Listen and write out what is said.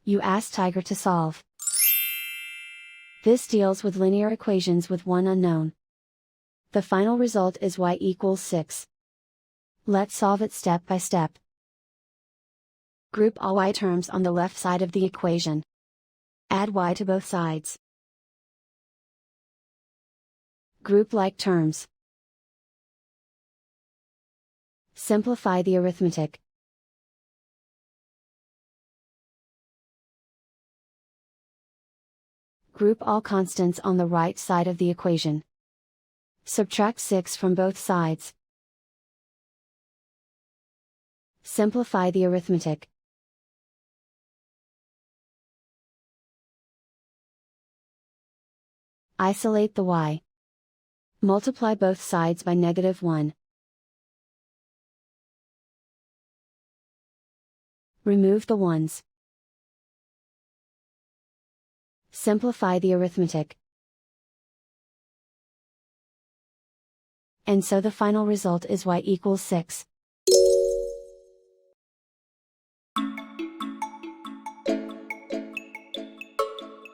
You ask Tiger to solve. This deals with linear equations with one unknown. The final result is y equals 6. Let's solve it step by step. Group all y terms on the left side of the equation. Add y to both sides. Group like terms. Simplify the arithmetic. Group all constants on the right side of the equation. Subtract 6 from both sides. Simplify the arithmetic. Isolate the y. Multiply both sides by -1. Remove the ones. Simplify the arithmetic. And so the final result is y equals 6.